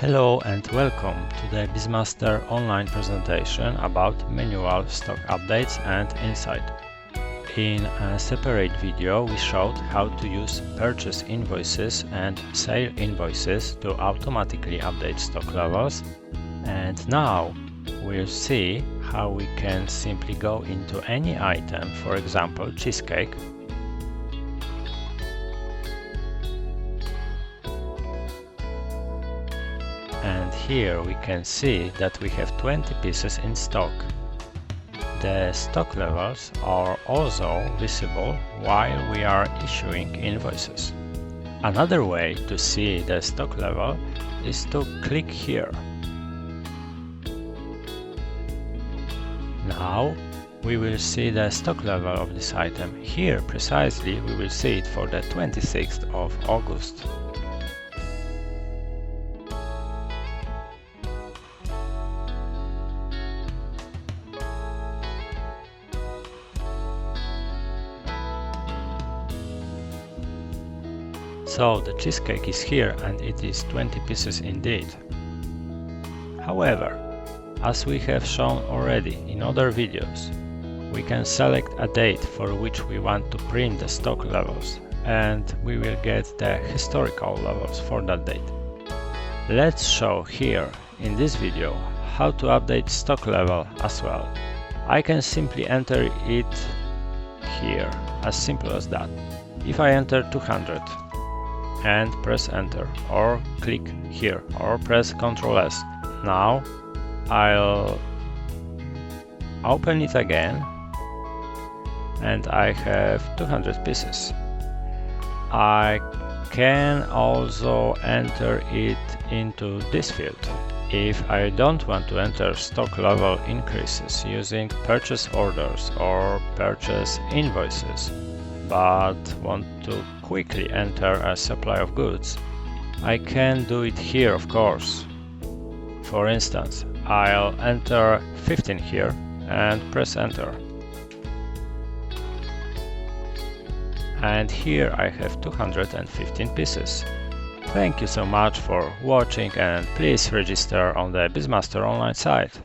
Hello and welcome to the Bizmaster Online presentation about manual stock updates and insight. In a separate video we showed how to use purchase invoices and sale invoices to automatically update stock levels, and now we'll see how we can simply go into any item, for example cheesecake, and here we can see that we have 20 pieces in stock. The stock levels are also visible while we are issuing invoices. Another way to see the stock level is to click here. Now we will see the stock level of this item. Here precisely we will see it for the 26th of August. So the cheesecake is here and it is 20 pieces indeed. However, as we have shown already in other videos, we can select a date for which we want to print the stock levels, and we will get the historical levels for that date. Let's show here in this video how to update stock level as well. I can simply enter it here, as simple as that. If I enter 200 and press enter, or click here, or press Ctrl S. Now I'll open it again and I have 200 pieces. I can also enter it into this field. If I don't want to enter stock level increases using purchase orders or purchase invoices, but want to quickly enter a supply of goods, I can do it here, of course. For instance, I'll enter 15 here and press enter. And here I have 215 pieces. Thank you so much for watching, and please register on the Bizmaster Online site.